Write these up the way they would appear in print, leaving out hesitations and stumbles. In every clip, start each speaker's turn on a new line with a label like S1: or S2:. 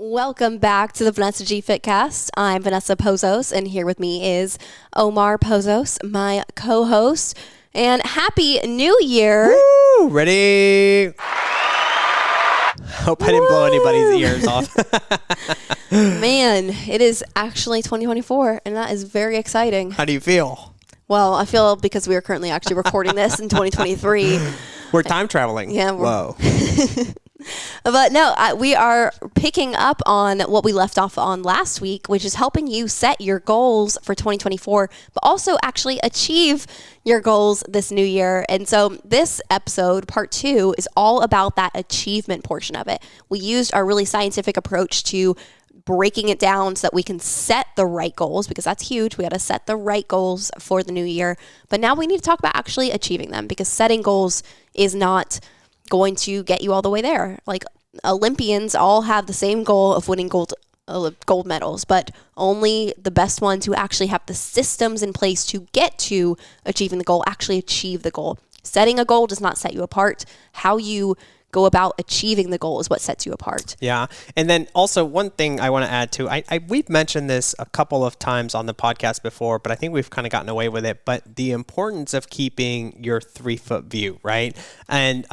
S1: Welcome back to the Vanessa G Fitcast. I'm Vanessa Pozos, and here with me is Omar Pozos, my co-host. And Happy New Year!
S2: Woo! Ready? Hope I didn't blow anybody's ears off.
S1: Man, it is actually 2024, and that is very exciting.
S2: How do you feel?
S1: Well, I feel because we are currently actually recording this in 2023.
S2: We're time traveling.
S1: Yeah.
S2: Whoa.
S1: But no, we are picking up on what we left off on last week, which is helping you set your goals for 2024, but also actually achieve your goals this new year. And so this episode, part 2, is all about that achievement portion of it. We used our really scientific approach to breaking it down so that we can set the right goals, because that's huge. We got to set the right goals for the new year. But now we need to talk about actually achieving them, because setting goals is not going to get you all the way there. Like, Olympians all have the same goal of winning gold medals, but only the best ones who actually have the systems in place to get to achieving the goal actually achieve the goal. Setting a goal does not set you apart. How you go about achieving the goal is what sets you apart.
S2: Yeah. And then also one thing I want to add to, we've mentioned this a couple of times on the podcast before, but I think we've kind of gotten away with it, but the importance of keeping your 3-foot view, right? And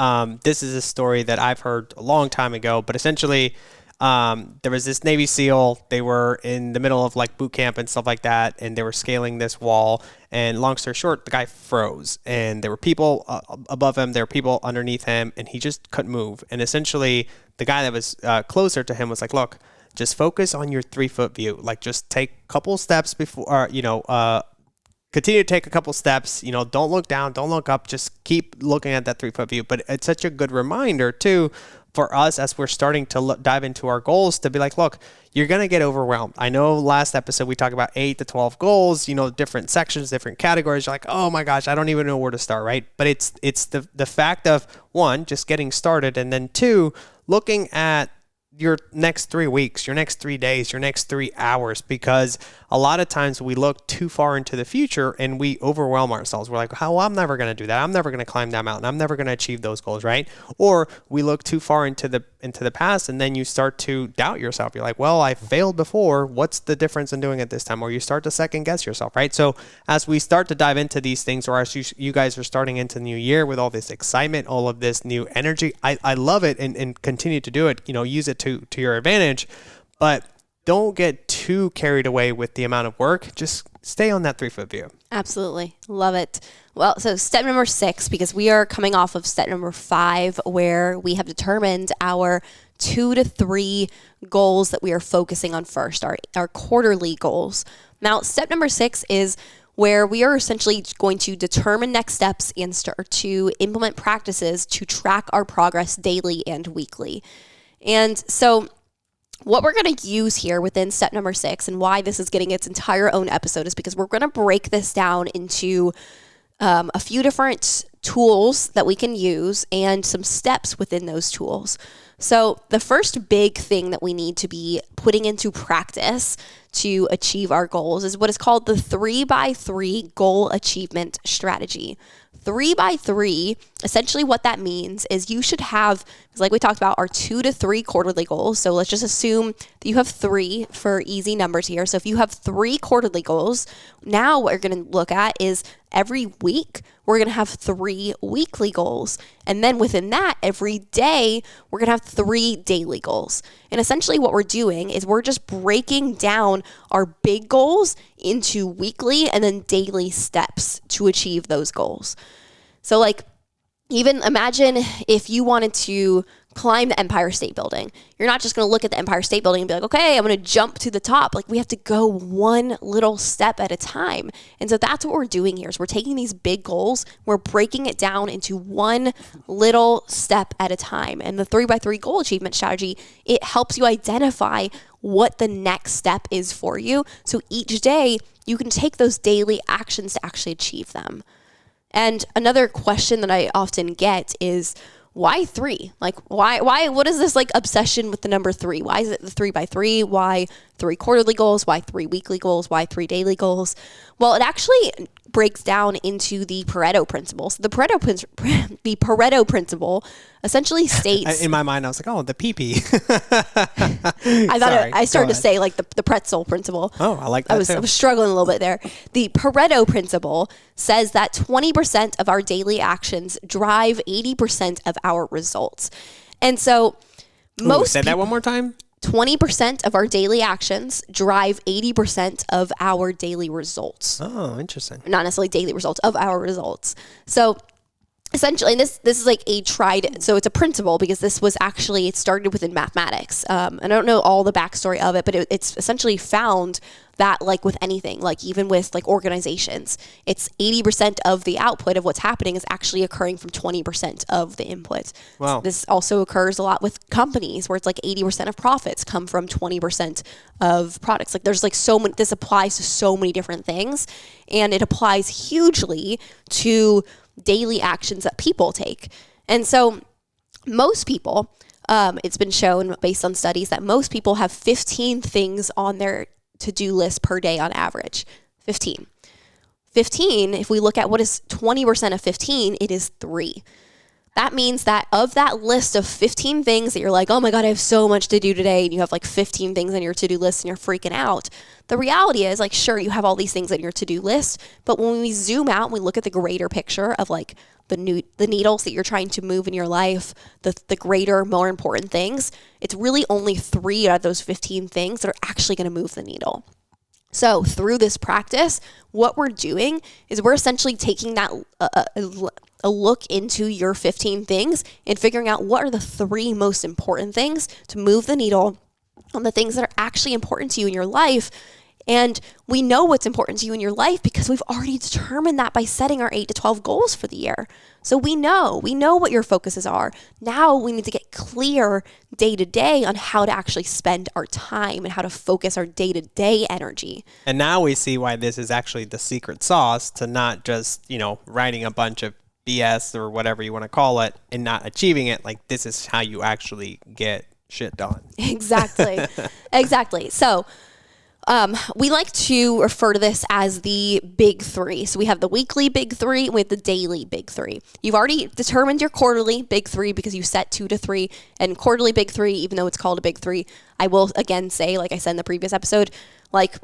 S2: this is a story that I've heard a long time ago, but essentially there was this Navy SEAL. They were in the middle of like boot camp and stuff like that, and they were scaling this wall. And long story short, the guy froze, and there were people above him, there were people underneath him, and he just couldn't move. And essentially, the guy that was closer to him was like, "Look, just focus on your 3-foot view. Like, just take a couple steps before, continue to take a couple steps. Don't look down, don't look up. Just keep looking at that 3-foot view." But it's such a good reminder too, for us as we're starting to dive into our goals, to be like, look, you're going to get overwhelmed. I know last episode we talked about 8 to 12 goals, different sections, different categories. You're like, oh my gosh, I don't even know where to start, right? But it's the fact of, 1, just getting started, and then 2, looking at your next 3 weeks, your next 3 days, your next 3 hours, because a lot of times we look too far into the future and we overwhelm ourselves. We're like, I'm never going to do that. I'm never going to climb that mountain. I'm never going to achieve those goals, right? Or we look too far into the past, and then you start to doubt yourself. You're like, well, I failed before. What's the difference in doing it this time? Or you start to second guess yourself, right? So as we start to dive into these things, or as you guys are starting into the new year with all this excitement, all of this new energy, I love it, and continue to do it, use it to your advantage, but don't get too carried away with the amount of work. Just stay on that 3-foot view.
S1: Absolutely. Love it. Well, so step number 6, because we are coming off of step number 5, where we have determined our 2 to 3 goals that we are focusing on first, our quarterly goals. Now, step number 6 is where we are essentially going to determine next steps and start to implement practices to track our progress daily and weekly. And so what we're going to use here within step number 6, and why this is getting its entire own episode, is because we're going to break this down into a few different tools that we can use and some steps within those tools. So the first big thing that we need to be putting into practice to achieve our goals is what is called the 3x3 goal achievement strategy. 3x3, essentially what that means is you should have, like we talked about, our 2 to 3 quarterly goals. So let's just assume that you have 3 for easy numbers here. So if you have 3 quarterly goals, now what you're going to look at is every week, we're going to have 3 weekly goals. And then within that, every day, we're going to have 3 daily goals. And essentially what we're doing is we're just breaking down our big goals into weekly and then daily steps to achieve those goals. So like, even imagine if you wanted to climb the Empire State Building. You're not just going to look at the Empire State Building and be like, okay, I'm going to jump to the top. Like, we have to go one little step at a time. And so that's what we're doing here is we're taking these big goals, we're breaking it down into one little step at a time. And the 3x3 goal achievement strategy, it helps you identify what the next step is for you. So each day you can take those daily actions to actually achieve them. And another question that I often get is, why 3? Like, why, what is this like obsession with the number 3? Why is it the 3x3? Why 3 quarterly goals? Why 3 weekly goals? Why 3 daily goals? Well, it actually breaks down into the Pareto principle. So the Pareto principle essentially states.
S2: In my mind, I was like, oh, the PP.
S1: I started to say like the pretzel principle.
S2: Oh, I like that too.
S1: I was struggling a little bit there. The Pareto principle says that 20% of our daily actions drive 80% of our results. And so
S2: say that one more time.
S1: 20% of our daily actions drive 80% of our daily results.
S2: Oh, interesting.
S1: Not necessarily daily results, of our results. So essentially, this is like so it's a principle because this was actually, it started within mathematics. I don't know all the backstory of it, but it's essentially found that like with anything, like even with like organizations, it's 80% of the output of what's happening is actually occurring from 20% of the input.
S2: Wow.
S1: So this also occurs a lot with companies where it's like 80% of profits come from 20% of products. Like there's like so many, this applies to so many different things, and it applies hugely to daily actions that people take. And so most people, it's been shown based on studies that most people have 15 things on their to-do list per day on average. 15, if we look at what is 20% of 15, it is 3. That means that of that list of 15 things that you're like, oh my God, I have so much to do today, and you have like 15 things on your to-do list and you're freaking out. The reality is, like, sure, you have all these things on your to-do list, but when we zoom out and we look at the greater picture of like the needles that you're trying to move in your life, the greater, more important things, it's really only 3 out of those 15 things that are actually going to move the needle. So through this practice, what we're doing is we're essentially taking that a look into your 15 things and figuring out what are the 3 most important things to move the needle on the things that are actually important to you in your life. And we know what's important to you in your life because we've already determined that by setting our 8 to 12 goals for the year. So we know what your focuses are. Now we need to get clear day to day on how to actually spend our time and how to focus our day to day energy.
S2: And now we see why this is actually the secret sauce to not just, writing a bunch of BS or whatever you want to call it and not achieving it. Like, this is how you actually get shit done.
S1: Exactly. So we like to refer to this as the big 3. So we have the weekly big 3 with the daily big 3. You've already determined your quarterly big 3 because you set 2 to 3, and quarterly big 3, even though it's called a big 3, I will again say, like I said in the previous episode, like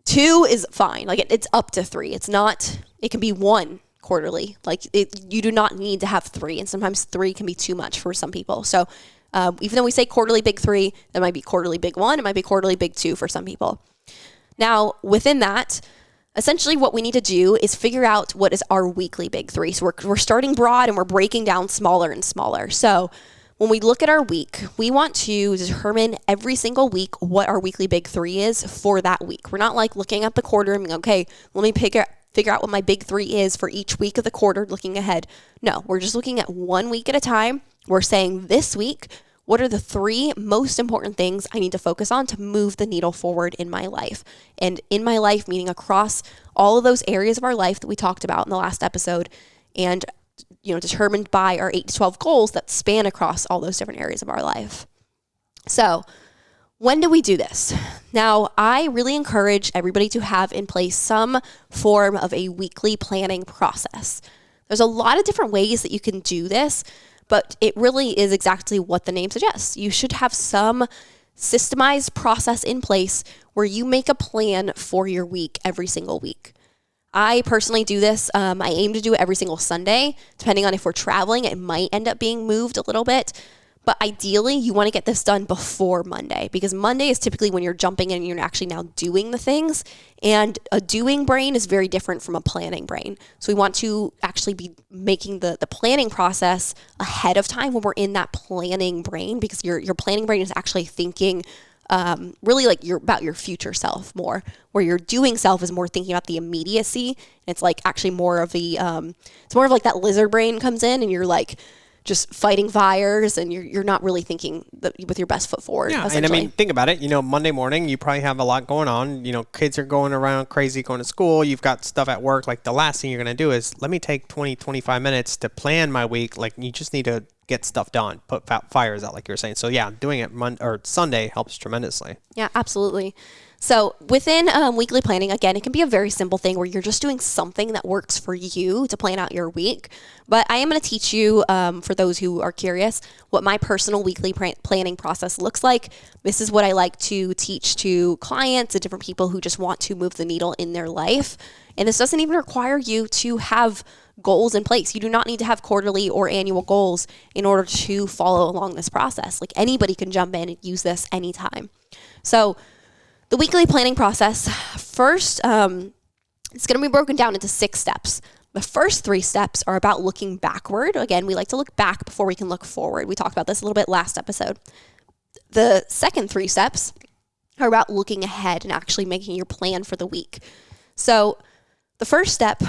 S1: 2 is fine. Like it's up to 3. It's not, it can be 1 quarterly. Like you do not need to have 3, and sometimes 3 can be too much for some people. So even though we say quarterly big 3, that might be quarterly big 1, it might be quarterly big 2 for some people. Now, within that, essentially what we need to do is figure out what is our weekly big 3. So we're starting broad and we're breaking down smaller and smaller. So when we look at our week, we want to determine every single week what our weekly big 3 is for that week. We're not like looking at the quarter and being, okay, let me figure out what my big 3 is for each week of the quarter looking ahead. No, we're just looking at 1 week at a time. We're saying this week, what are the 3 most important things I need to focus on to move the needle forward in my life? And in my life, meaning across all of those areas of our life that we talked about in the last episode, and determined by our 8 to 12 goals that span across all those different areas of our life. So when do we do this? Now, I really encourage everybody to have in place some form of a weekly planning process. There's a lot of different ways that you can do this, but it really is exactly what the name suggests. You should have some systemized process in place where you make a plan for your week every single week. I personally do this. I aim to do it every single Sunday. Depending on if we're traveling, it might end up being moved a little bit. But ideally, you want to get this done before Monday, because Monday is typically when you're jumping in and you're actually now doing the things. And a doing brain is very different from a planning brain. So we want to actually be making the planning process ahead of time when we're in that planning brain, because your planning brain is actually thinking really like you're about your future self more, where your doing self is more thinking about the immediacy. And it's like actually more of the, it's more of like that lizard brain comes in and you're like just fighting fires and you're not really thinking with your best foot forward.
S2: Yeah, and I mean, think about it. Monday morning, you probably have a lot going on. Kids are going around crazy, going to school. You've got stuff at work. Like, the last thing you're going to do is, let me take 20, 25 minutes to plan my week. Like, you just need to get stuff done, put fires out, like you were saying. So yeah, doing it Sunday helps tremendously.
S1: Yeah, absolutely. So within weekly planning, again, it can be a very simple thing where you're just doing something that works for you to plan out your week. But I am going to teach you, for those who are curious, what my personal weekly planning process looks like. This is what I like to teach to clients and different people who just want to move the needle in their life. And this doesn't even require you to have goals in place. You do not need to have quarterly or annual goals in order to follow along this process. Like, anybody can jump in and use this anytime. So the weekly planning process, first, it's going to be broken down into 6 steps. The first 3 steps are about looking backward. Again, we like to look back before we can look forward. We talked about this a little bit last episode. The second 3 steps are about looking ahead and actually making your plan for the week. So the first step,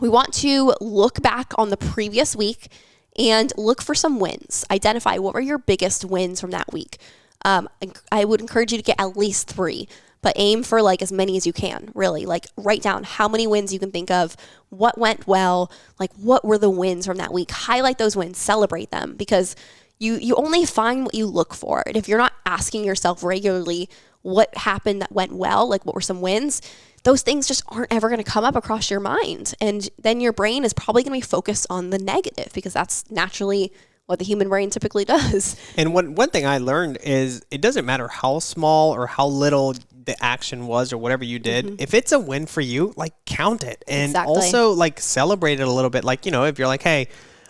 S1: we want to look back on the previous week and look for some wins. Identify what were your biggest wins from that week. I would encourage you to get at least 3, but aim for like as many as you can, really. Like, write down how many wins you can think of, what went well, like what were the wins from that week. Highlight those wins, celebrate them, because you only find what you look for. And if you're not asking yourself regularly what happened that went well, like what were some wins, those things just aren't ever going to come up across your mind. And then your brain is probably going to be focused on the negative, because that's naturally what the human brain typically does.
S2: And one thing I learned is, it doesn't matter how small or how little the action was or whatever you did. Mm-hmm. If it's a win for you, like, count it. And also, like, celebrate it a little bit. Like, if you're like, hey,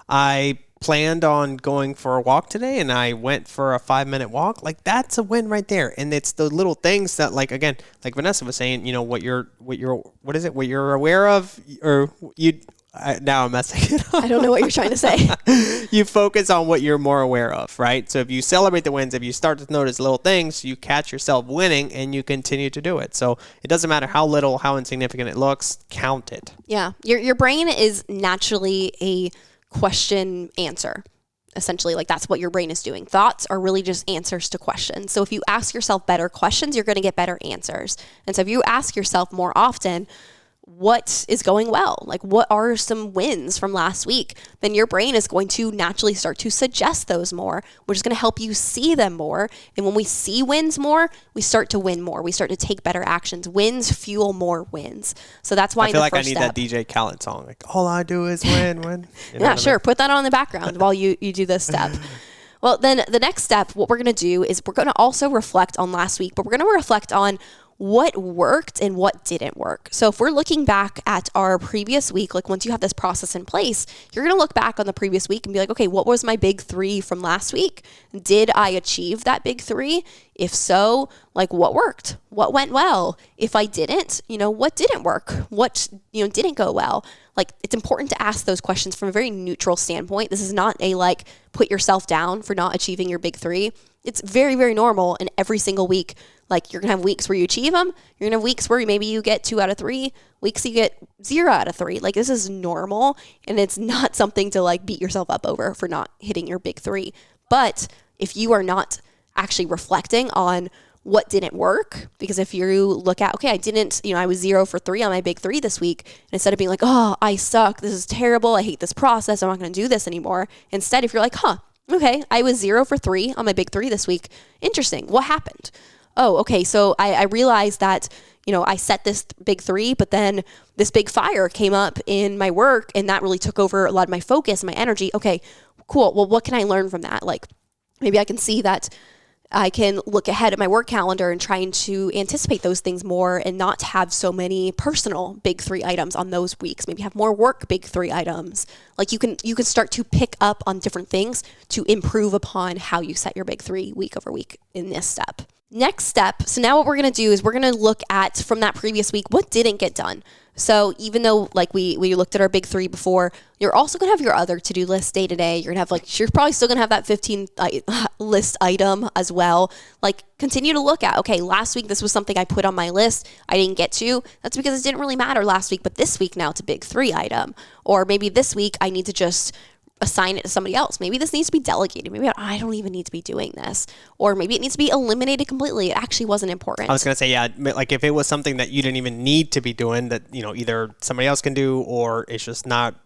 S2: I planned on going for a walk today and I went for a 5-minute walk, like, that's a win right there. And it's the little things that, like, again, like Vanessa was saying, what you're aware of, or now I'm messing it up.
S1: I don't know what you're trying to say.
S2: You focus on what you're more aware of, right? So if you celebrate the wins, if you start to notice little things, you catch yourself winning and you continue to do it. So it doesn't matter how little, how insignificant it looks, count it.
S1: Yeah. Your brain is naturally a question answer. Essentially, like, that's what your brain is doing. Thoughts are really just answers to questions. So if you ask yourself better questions, you're going to get better answers. And so if you ask yourself more often, what is going well? Like, what are some wins from last week? Then your brain is going to naturally start to suggest those more, which is going to help you see them more. And when we see wins more, we start to win more. We start to take better actions. Wins fuel more wins. So that's why
S2: I feel like I need that DJ Khaled song. Like, all I do is win.
S1: Yeah, sure. Put that on in the background while you do this step. Well, then the next step, what we're going to do is we're going to also reflect on last week, but we're going to reflect on what worked and what didn't work. So if we're looking back at our previous week, like, once you have this process in place, you're going to look back on the previous week and be like, okay, what was my big 3 from last week? Did I achieve that big 3? If so, like, what worked? What went well? If I didn't, what didn't work? What, didn't go well? Like, it's important to ask those questions from a very neutral standpoint. This is not a, like, put yourself down for not achieving your big 3. It's very, very normal. And every single week, like, you're going to have weeks where you achieve them. You're going to have weeks where maybe you get 2 out of 3, weeks you get 0 out of 3. Like, this is normal. And it's not something to, like, beat yourself up over for not hitting your big 3. But if you are not actually reflecting on what didn't work, because if you look at, okay, I was 0 for 3 on my big 3 this week, and instead of being like, oh, I suck, this is terrible, I hate this process, I'm not going to do this anymore. Instead, if you're like, okay, I was 0 for 3 on my big 3 this week. Interesting. What happened? Oh, okay. So I realized that, I set this big 3, but then this big fire came up in my work, and that really took over a lot of my focus and my energy. Okay, cool. Well, what can I learn from that? Like, maybe I can see that I can look ahead at my work calendar and trying to anticipate those things more and not have so many personal big 3 items on those weeks. Maybe have more work big 3 items. Like, you can start to pick up on different things to improve upon how you set your big 3 week over week in this step. Next step. So now what we're going to do is we're going to look at, from that previous week, what didn't get done. So even though, like, we looked at our big 3 before, you're also going to have your other to-do list day to day. You're going to have, you're probably still going to have that 15 list item as well. Like, continue to look at, okay, last week this was something I put on my list I didn't get to. That's because it didn't really matter last week, but this week now it's a big 3 item. Or maybe this week I need to just assign it to somebody else. Maybe this needs to be delegated. Maybe I don't even need to be doing this. Or maybe it needs to be eliminated completely. It actually wasn't important.
S2: I was going to say, yeah, like if it was something that you didn't even need to be doing that, either somebody else can do or it's just not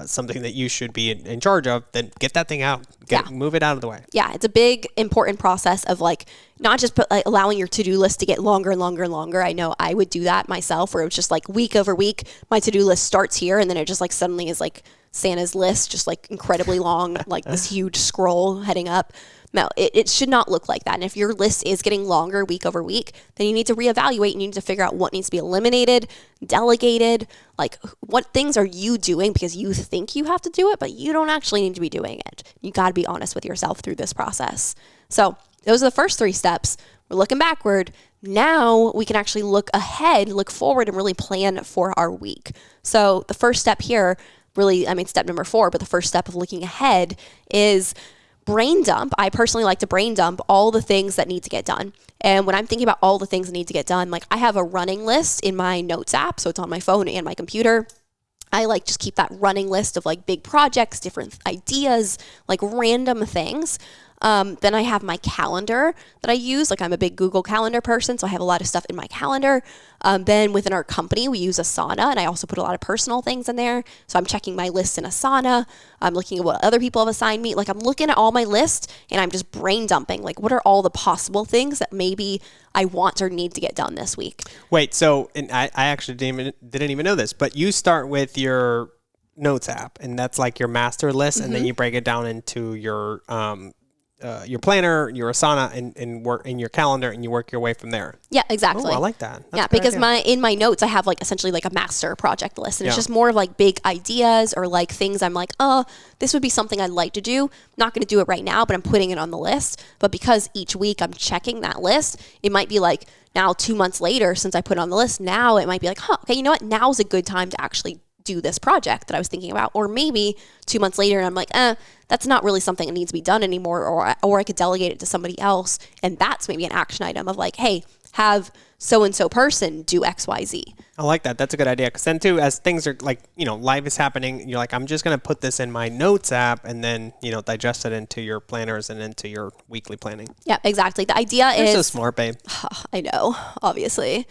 S2: something that you should be in charge of, then get that thing out. Move it out of the way.
S1: Yeah, it's a big, important process of like not just allowing your to-do list to get longer and longer and longer. I know I would do that myself, where it was just like week over week, my to-do list starts here, and then it just like suddenly is like Santa's list, just like incredibly long, like this huge scroll heading up. No, it should not look like that. And if your list is getting longer week over week, then you need to reevaluate. You need to figure out what needs to be eliminated, delegated, like what things are you doing because you think you have to do it, but you don't actually need to be doing it. You got to be honest with yourself through this process. So those are the first 3 steps. We're looking backward. Now we can actually look ahead, look forward, and really plan for our week. So the first step here, step number 4, but the first step of looking ahead is brain dump. I personally like to brain dump all the things that need to get done. And when I'm thinking about all the things that need to get done, like I have a running list in my notes app, so it's on my phone and my computer. I like just keep that running list of like big projects, different ideas, like random things. Then I have my calendar that I use. Like I'm a big Google Calendar person, so I have a lot of stuff in my calendar. Then within our company, we use Asana, and I also put a lot of personal things in there. So I'm checking my list in Asana. I'm looking at what other people have assigned me. Like I'm looking at all my list, and I'm just brain dumping. Like what are all the possible things that maybe I want or need to get done this week?
S2: Wait, so and I actually didn't even know this, but you start with your notes app, and that's like your master list, and then you break it down into your planner, your Asana, and work in your calendar, and you work your way from there.
S1: Yeah, exactly.
S2: Oh, I like that.
S1: That's because in my notes I have like essentially like a master project list, and it's just more of like big ideas or like things I'm like, this would be something I'd like to do. Not going to do it right now, but I'm putting it on the list. But because each week I'm checking that list, it might be like now 2 months later since I put it on the list, now it might be like, okay, you know what? Now's a good time to actually do this project that I was thinking about. Or maybe 2 months later and I'm like, that's not really something that needs to be done anymore, or I could delegate it to somebody else. And that's maybe an action item of like, hey, have so-and-so person do XYZ.
S2: I like that. That's a good idea. Because then too, as things are like, life is happening, you're like, I'm just going to put this in my notes app and then, digest it into your planners and into your weekly planning.
S1: Yeah, exactly. The idea is...
S2: You're so smart, babe.
S1: I know, obviously.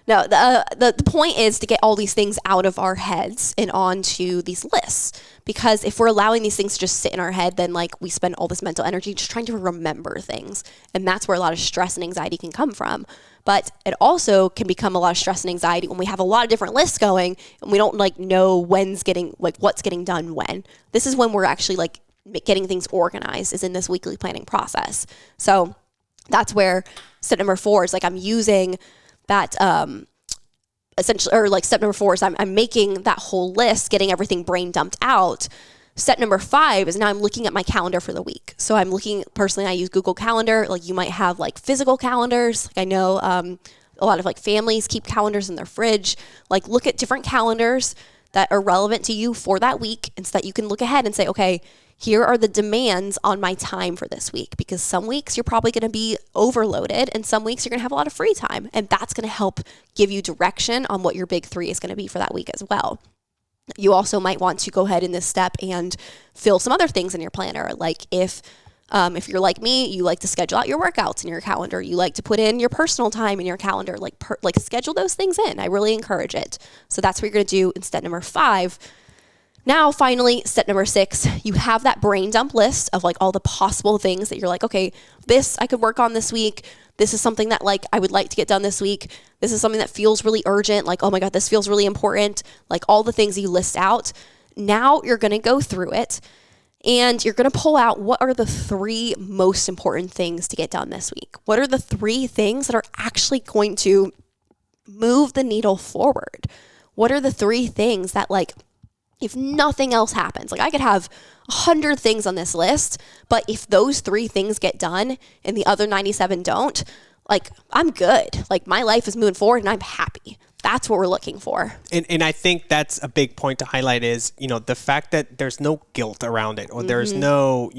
S1: No, the point is to get all these things out of our heads and onto these lists. Because if we're allowing these things to just sit in our head, then like we spend all this mental energy just trying to remember things. And that's where a lot of stress and anxiety can come from. But it also can become a lot of stress and anxiety when we have a lot of different lists going and we don't like know what's getting done when. This is when we're actually like getting things organized, is in this weekly planning process. So that's where step number 4 is like I'm using that essentially, or like step number 4 is I'm making that whole list, getting everything brain dumped out. Step number 5 is now I'm looking at my calendar for the week. So I'm looking, personally, I use Google Calendar. Like you might have like physical calendars. Like I know a lot of like families keep calendars in their fridge. Like look at different calendars that are relevant to you for that week, and so that you can look ahead and say, okay, here are the demands on my time for this week, because some weeks you're probably going to be overloaded and some weeks you're going to have a lot of free time, and that's going to help give you direction on what your big 3 is going to be for that week as well. You also might want to go ahead in this step and fill some other things in your planner. Like if you're like me, you like to schedule out your workouts in your calendar. You like to put in your personal time in your calendar, like schedule those things in. I really encourage it. So that's what you're going to do in step number 5. Now, finally, step number 6, you have that brain dump list of like all the possible things that you're like, okay, this I could work on this week. This is something that like I would like to get done this week. This is something that feels really urgent. Like, oh my God, this feels really important. Like all the things you list out. Now you're going to go through it and you're going to pull out what are the 3 most important things to get done this week. What are the 3 things that are actually going to move the needle forward? What are the 3 things that like, if nothing else happens, like I could have 100 things on this list, but if those 3 things get done and the other 97 don't, like I'm good. Like my life is moving forward and I'm happy. That's what we're looking for.
S2: And I think that's a big point to highlight is, the fact that there's no guilt around it, or there's no,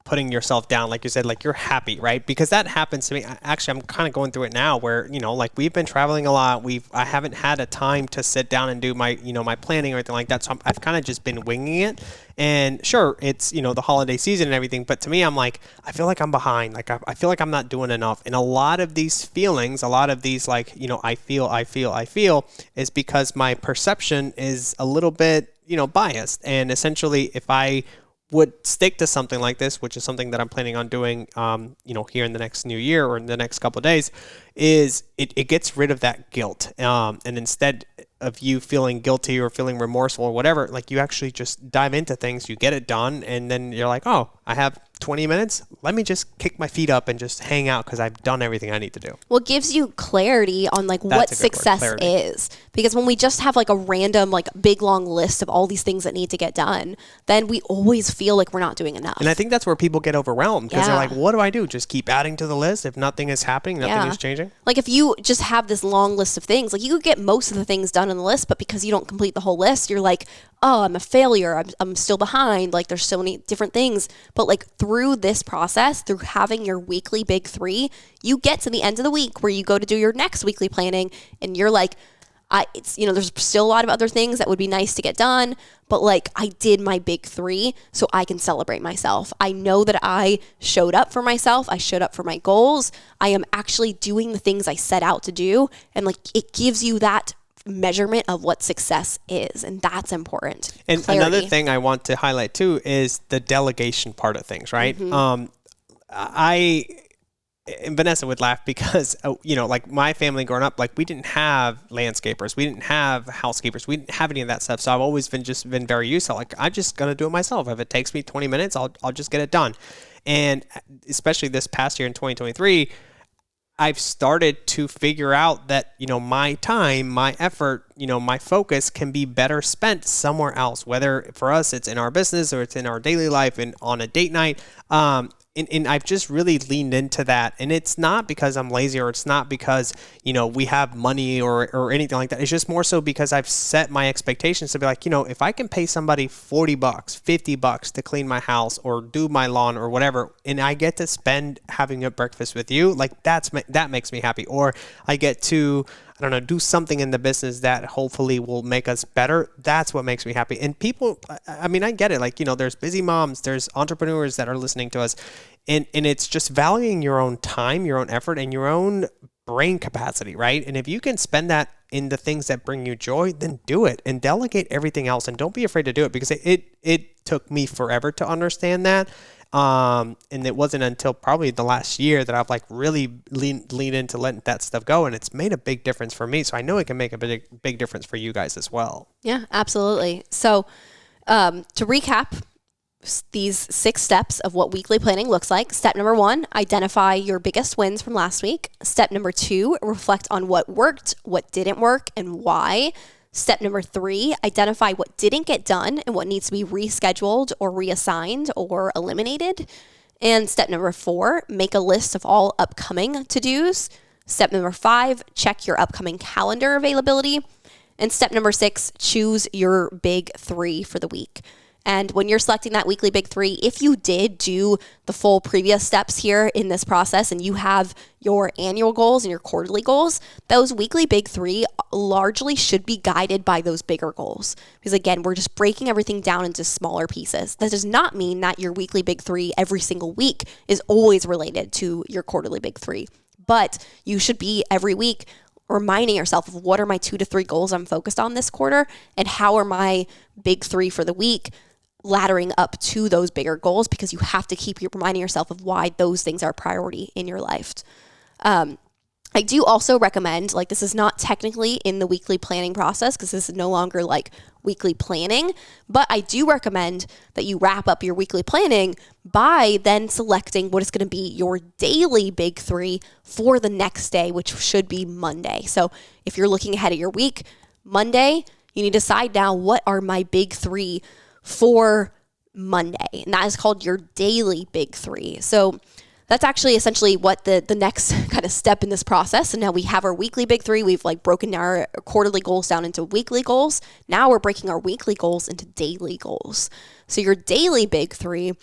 S2: putting yourself down, like you said, like you're happy, right? Because that happens to me. Actually, I'm kind of going through it now where, like we've been traveling a lot. I haven't had a time to sit down and do my, my planning or anything like that. So I've kind of just been winging it. And sure, it's, the holiday season and everything. But to me, I'm like, I feel like I'm behind. Like I feel like I'm not doing enough. And a lot of these feelings, a lot of these like, I feel is because my perception is a little bit, biased. And essentially, if I would stick to something like this, which is something that I'm planning on doing, here in the next new year or in the next couple of days, is it gets rid of that guilt. And instead of you feeling guilty or feeling remorseful or whatever, like you actually just dive into things, you get it done, and then you're like, oh, I have 20 minutes. Let me just kick my feet up and just hang out because I've done everything I need to do.
S1: Well, it gives you clarity on like what success is. Because when we just have like a random, like big long list of all these things that need to get done, then we always feel like we're not doing enough.
S2: And I think that's where people get overwhelmed because they're like, what do I do? Just keep adding to the list. If nothing is happening, nothing is changing.
S1: Like if you just have this long list of things, like you could get most of the things done on the list, but because you don't complete the whole list, you're like, oh, I'm a failure. I'm still behind. Like there's so many different things. But like through this process, through having your weekly big three, you get to the end of the week where you go to do your next weekly planning and you're like, there's still a lot of other things that would be nice to get done, but like I did my big three so I can celebrate myself. I know that I showed up for myself. I showed up for my goals. I am actually doing the things I set out to do. And like it gives you that measurement of what success is, and that's important.
S2: And clarity. Another thing I want to highlight too is the delegation part of things, right? Mm-hmm. And Vanessa would laugh because, like my family growing up, like we didn't have landscapers, we didn't have housekeepers, we didn't have any of that stuff. So I've always been very used to like, I'm just going to do it myself. If it takes me 20 minutes, I'll just get it done. And especially this past year in 2023, I've started to figure out that, my time, my effort, my focus can be better spent somewhere else, whether for us, it's in our business or it's in our daily life and on a date night. And I've just really leaned into that. And it's not because I'm lazy or it's not because, we have money or anything like that. It's just more so because I've set my expectations to be like, if I can pay somebody $40, $50 to clean my house or do my lawn or whatever, and I get to spend having a breakfast with you, like that makes me happy. Or I get to, do something in the business that hopefully will make us better. That's what makes me happy. And people, I get it. Like, there's busy moms, there's entrepreneurs that are listening to us. And it's just valuing your own time, your own effort, and your own brain capacity, right? And if you can spend that in the things that bring you joy, then do it and delegate everything else. And don't be afraid to do it because it took me forever to understand that. And it wasn't until probably the last year that I've like really leaned into letting that stuff go. And it's made a big difference for me. So I know it can make a big difference for you guys as well.
S1: Yeah, absolutely. So to recap these 6 steps of what weekly planning looks like. Step number 1, identify your biggest wins from last week. Step number 2, reflect on what worked, what didn't work, and why. Step number 3, identify what didn't get done and what needs to be rescheduled or reassigned or eliminated. And step number 4, make a list of all upcoming to-dos. Step number 5, check your upcoming calendar availability. And step number 6, choose your big 3 for the week. And when you're selecting that weekly big 3, if you did do the full previous steps here in this process and you have your annual goals and your quarterly goals, those weekly big 3 largely should be guided by those bigger goals. Because again, we're just breaking everything down into smaller pieces. That does not mean that your weekly big 3 every single week is always related to your quarterly big 3. But you should be every week reminding yourself of what are my 2 to 3 goals I'm focused on this quarter and how are my big 3 for the week laddering up to those bigger goals, because you have to keep reminding yourself of why those things are a priority in your life. I do also recommend, like this is not technically in the weekly planning process because this is no longer like weekly planning, but I do recommend that you wrap up your weekly planning by then selecting what is going to be your daily big 3 for the next day, which should be Monday. So if you're looking ahead at your week, Monday, you need to decide now what are my big 3 for Monday. And that is called your daily big 3. So that's actually essentially what the next kind of step in this process. And now we have our weekly big 3. We've like broken our quarterly goals down into weekly goals. Now we're breaking our weekly goals into daily goals. So your daily big 3,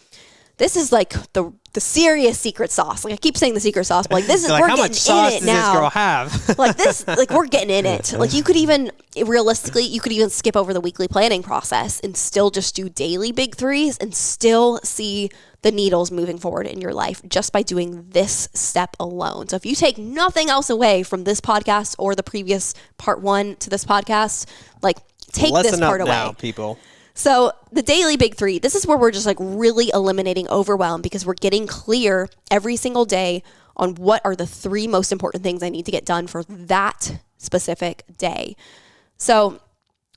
S1: this is like the serious secret sauce. Like I keep saying the secret sauce, but like this is
S2: like,
S1: we're
S2: how
S1: getting
S2: much sauce
S1: in it
S2: does
S1: now.
S2: this girl have?
S1: Like this, like we're getting in it. Like you could even realistically, you could even skip over the weekly planning process and still just do daily big threes and still see the needles moving forward in your life just by doing this step alone. So if you take nothing else away from this podcast or the previous part 1 to this podcast, like take this part away.
S2: Now, people.
S1: So the daily big three, this is where we're just like really eliminating overwhelm because we're getting clear every single day on what are the 3 most important things I need to get done for that specific day. So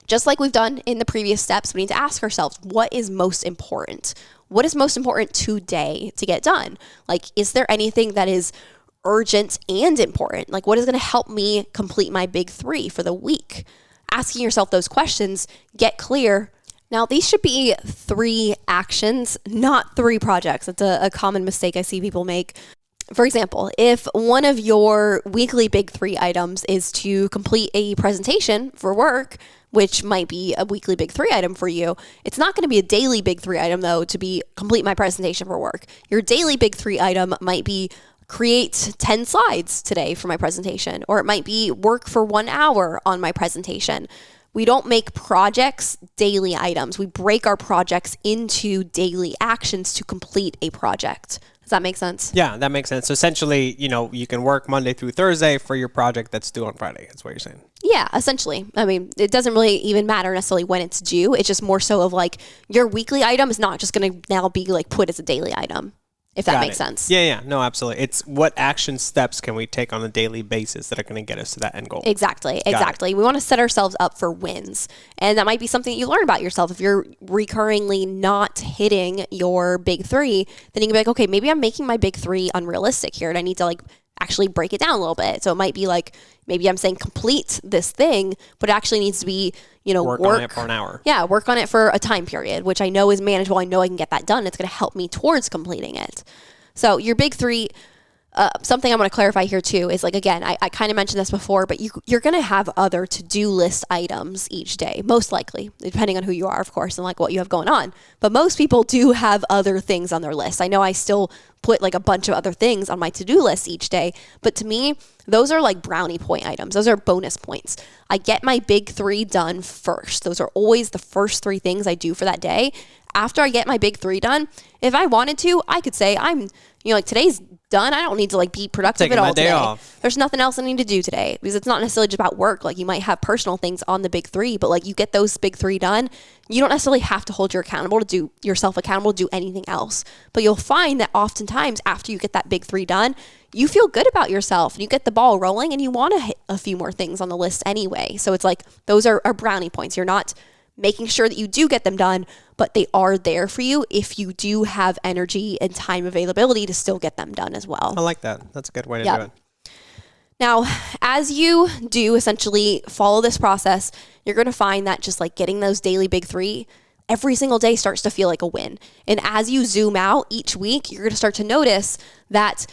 S1: just like we've done in the previous steps, we need to ask ourselves, what is most important? What is most important today to get done? Like, is there anything that is urgent and important? Like, what is going to help me complete my big 3 for the week? Asking yourself those questions, get clear. Now, these should be 3 actions, not 3 projects. It's a common mistake I see people make. For example, if one of your weekly big 3 items is to complete a presentation for work, which might be a weekly big 3 item for you, it's not going to be a daily big 3 item, though, to be complete my presentation for work. Your daily big 3 item might be create 10 slides today for my presentation, or it might be work for 1 hour on my presentation. We don't make projects daily items. We break our projects into daily actions to complete a project. Does that make sense?
S2: Yeah, that makes sense. So essentially, you can work Monday through Thursday for your project that's due on Friday. That's what you're saying.
S1: Yeah, essentially. I mean, it doesn't really even matter necessarily when it's due. It's just more so of like your weekly item is not just going to now be like put as a daily item, if that makes sense.
S2: Yeah. No, absolutely. It's what action steps can we take on a daily basis that are going to get us to that end goal.
S1: Exactly. We want to set ourselves up for wins. And that might be something you learn about yourself. If you're recurringly not hitting your big 3, then you can be like, okay, maybe I'm making my big 3 unrealistic here and I need to like actually break it down a little bit. So it might be like, maybe I'm saying complete this thing, but it actually needs to be,
S2: work on it for an hour.
S1: Yeah, work on it for a time period, which I know is manageable. I know I can get that done. It's going to help me towards completing it. So your big 3, something I want to clarify here too is like, again, I kind of mentioned this before, but you're going to have other to-do list items each day, most likely, depending on who you are, of course, and like what you have going on. But most people do have other things on their list. I know I still put like a bunch of other things on my to-do list each day, but to me, those are like brownie point items. Those are bonus points. I get my big 3 done first. Those are always the first 3 things I do for that day. After I get my big 3 done, if I wanted to, I could say I'm, like today's done. I don't need to like be productive at all today. Off. There's nothing else I need to do today because it's not necessarily just about work. Like you might have personal things on the big 3, but like you get those big 3 done. You don't necessarily have to hold yourself accountable to do anything else. But you'll find that oftentimes after you get that big 3 done, you feel good about yourself and you get the ball rolling and you want to hit a few more things on the list anyway. So it's like those are brownie points. You're not making sure that you do get them done, but they are there for you if you do have energy and time availability to still get them done as well.
S2: I like that. That's a good way to do it.
S1: Now, as you do essentially follow this process, you're going to find that just like getting those daily big 3 every single day starts to feel like a win. And as you zoom out each week, you're going to start to notice that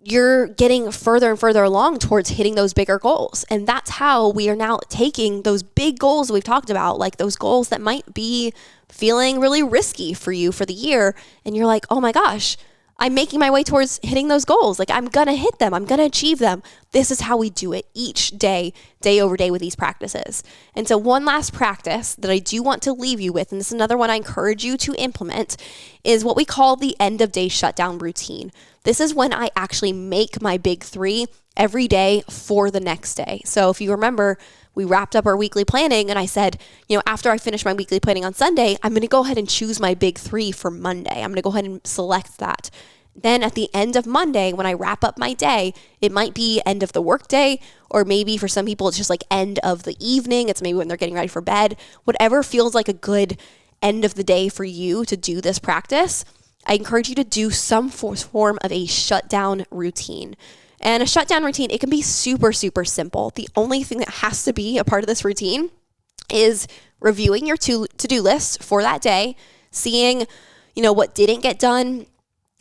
S1: you're getting further and further along towards hitting those bigger goals. And that's how we are now taking those big goals we've talked about, like those goals that might be feeling really risky for you for the year. And you're like, oh my gosh, I'm making my way towards hitting those goals. Like I'm going to hit them. I'm going to achieve them. This is how we do it each day, day over day with these practices. And so one last practice that I do want to leave you with, and this is another one I encourage you to implement, is what we call the end of day shutdown routine. This is when I actually make my big 3 every day for the next day. So if you remember, we wrapped up our weekly planning and I said, after I finish my weekly planning on Sunday, I'm going to go ahead and choose my big 3 for Monday. I'm going to go ahead and select that. Then at the end of Monday, when I wrap up my day, it might be end of the workday, or maybe for some people, it's just like end of the evening. It's maybe when they're getting ready for bed. Whatever feels like a good end of the day for you to do this practice, I encourage you to do some form of a shutdown routine. And a shutdown routine, it can be super, super simple. The only thing that has to be a part of this routine is reviewing your to-do list for that day, seeing, what didn't get done,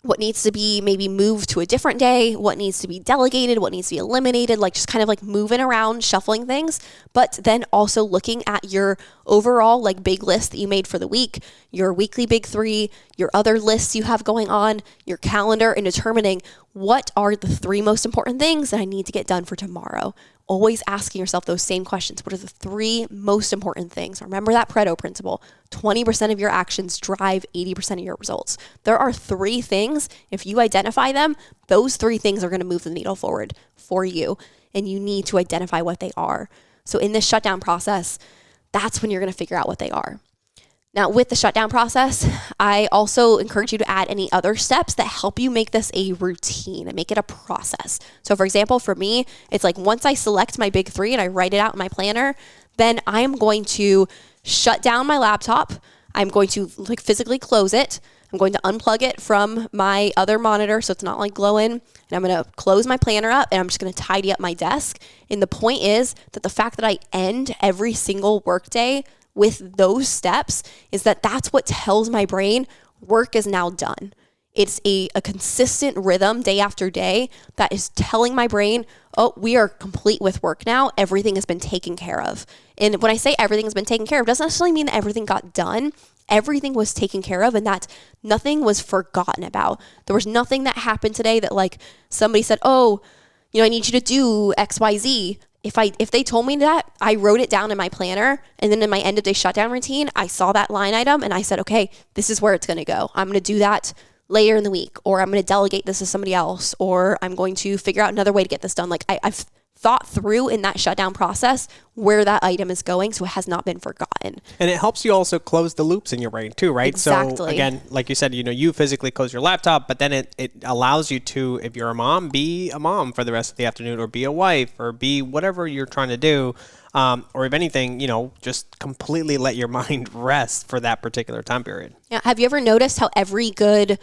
S1: what needs to be maybe moved to a different day, what needs to be delegated, what needs to be eliminated, like just kind of like moving around, shuffling things, but then also looking at your overall like big list that you made for the week, your weekly big three, your other lists you have going on, your calendar, and determining what are the 3 most important things that I need to get done for tomorrow. Always asking yourself those same questions. What are the 3 most important things? Remember that Pareto principle. 20% of your actions drive 80% of your results. There are 3 things. If you identify them, those 3 things are going to move the needle forward for you. And you need to identify what they are. So in this shutdown process, that's when you're going to figure out what they are. Now, with the shutdown process, I also encourage you to add any other steps that help you make this a routine and make it a process. So for example, for me, it's like once I select my big 3 and I write it out in my planner, then I'm going to shut down my laptop. I'm going to like physically close it. I'm going to unplug it from my other monitor so it's not like glowing. And I'm going to close my planner up and I'm just going to tidy up my desk. And the point is that the fact that I end every single workday with those steps is that that's what tells my brain work is now done. It's a consistent rhythm day after day that is telling my brain, oh, we are complete with work now. Everything has been taken care of. And when I say everything has been taken care of, it doesn't necessarily mean that everything got done. Everything was taken care of and that nothing was forgotten about. There was nothing that happened today that like somebody said, oh, I need you to do X, Y, Z. If they told me that, I wrote it down in my planner, and then in my end of day shutdown routine, I saw that line item and I said, okay, this is where it's going to go. I'm going to do that later in the week, or I'm going to delegate this to somebody else, or I'm going to figure out another way to get this done. Like I've thought through in that shutdown process where that item is going, so it has not been forgotten.
S2: And it helps you also close the loops in your brain too, right?
S1: Exactly.
S2: So again, like you said, you physically close your laptop, but then it allows you to, if you're a mom, be a mom for the rest of the afternoon, or be a wife, or be whatever you're trying to do. Or if anything, just completely let your mind rest for that particular time period.
S1: Yeah. Have you ever noticed how every good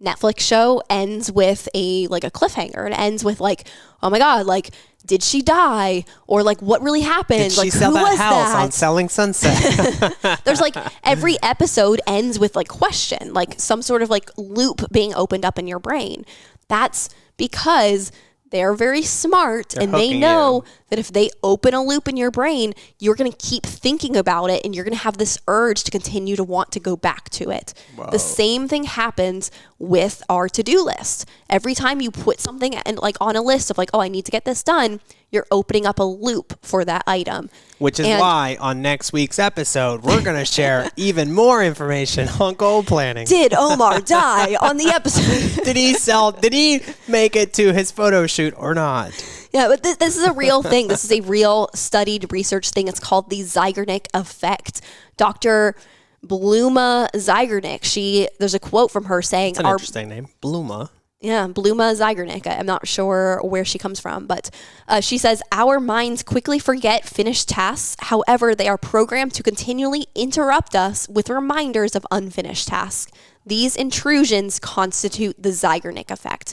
S1: Netflix show ends with a cliffhanger? It ends with like, oh my God, like, did she die? Or like, what really happened?
S2: Did she
S1: like,
S2: sell
S1: who
S2: that
S1: was
S2: house
S1: that?
S2: on Selling Sunset?
S1: There's like every episode ends with like question, like some sort of like loop being opened up in your brain. That's because they're very smart and they know that if they open a loop in your brain, you're going to keep thinking about it and you're going to have this urge to continue to want to go back to it. Whoa. The same thing happens with our to-do list. Every time you put something on a list of like, oh, I need to get this done, you're opening up a loop for that item.
S2: Which is why on next week's episode, we're going to share even more information on goal planning.
S1: Did Omar die on the episode?
S2: Did he make it to his photo shoot or not?
S1: Yeah, but this is a real thing. This is a real studied research thing. It's called the Zeigarnik effect. Dr. Bluma Zeigarnik, there's a quote from her saying...
S2: That's an interesting name. Bluma.
S1: Yeah, Bluma Zeigarnik. I'm not sure where she comes from, but she says, our minds quickly forget finished tasks. However, they are programmed to continually interrupt us with reminders of unfinished tasks. These intrusions constitute the Zeigarnik effect.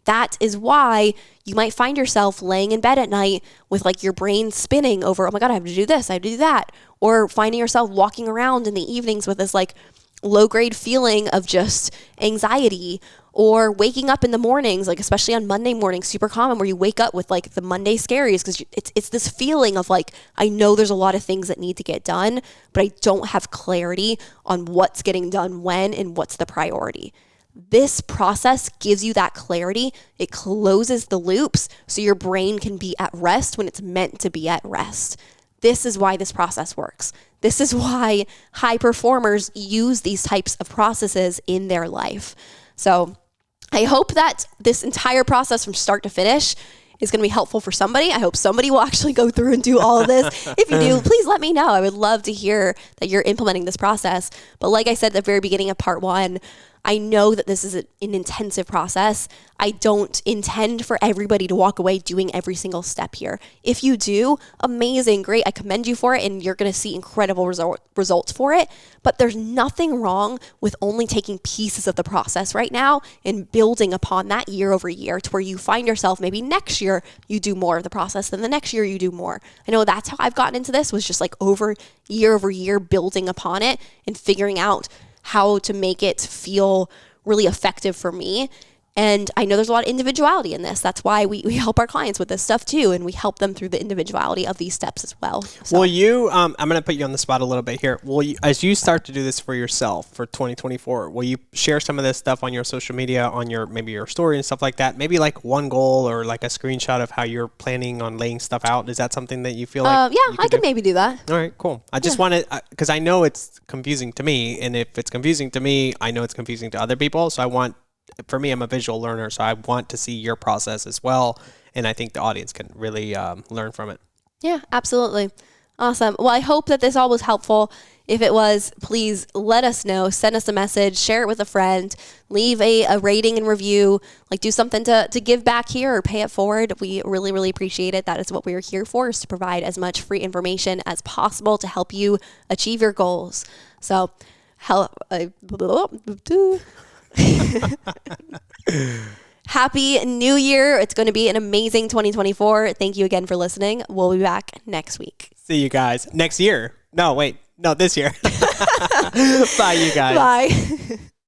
S1: That is why you might find yourself laying in bed at night with like your brain spinning over, oh my God, I have to do this, I have to do that. Or finding yourself walking around in the evenings with this like low-grade feeling of just anxiety, or waking up in the mornings, like especially on Monday mornings, super common, where you wake up with like the Monday scaries because it's this feeling of like, I know there's a lot of things that need to get done, but I don't have clarity on what's getting done when and what's the priority. This process gives you that clarity. It closes the loops so your brain can be at rest when it's meant to be at rest. This is why this process works. This is why high performers use these types of processes in their life. So I hope that this entire process from start to finish is going to be helpful for somebody. I hope somebody will actually go through and do all of this. If you do, please let me know. I would love to hear that you're implementing this process. But like I said at the very beginning of part 1, I know that this is an intensive process. I don't intend for everybody to walk away doing every single step here. If you do, amazing, great. I commend you for it, and you're going to see incredible results for it. But there's nothing wrong with only taking pieces of the process right now and building upon that year over year to where you find yourself maybe next year you do more of the process, then the next year you do more. I know that's how I've gotten into this, was just like over year building upon it and figuring out how to make it feel really effective for me. And I know there's a lot of individuality in this. That's why we help our clients with this stuff too. And we help them through the individuality of these steps as well. So.
S2: Will you, I'm going to put you on the spot a little bit here. Will you, as you start to do this for yourself for 2024, will you share some of this stuff on your social media, on your, maybe your story and stuff like that? Maybe like one goal or like a screenshot of how you're planning on laying stuff out. Is that something that you feel like?
S1: Yeah, I could maybe do that.
S2: All right, cool. I just wanted, because I know it's confusing to me. And if it's confusing to me, I know it's confusing to other people. So I want, for me, I'm a visual learner, so I want to see your process as well. And I think the audience can really learn from it.
S1: Yeah, absolutely. Awesome. Well, I hope that this all was helpful. If it was, please let us know. Send us a message, share it with a friend, leave a rating and review, like do something to give back here or pay it forward. We really, really appreciate it. That is what we are here for, is to provide as much free information as possible to help you achieve your goals. So, Happy New Year. It's going to be an amazing 2024. Thank you again for listening. We'll be back next week.
S2: See you guys next year. No, wait. No, this year. Bye, you guys.
S1: Bye.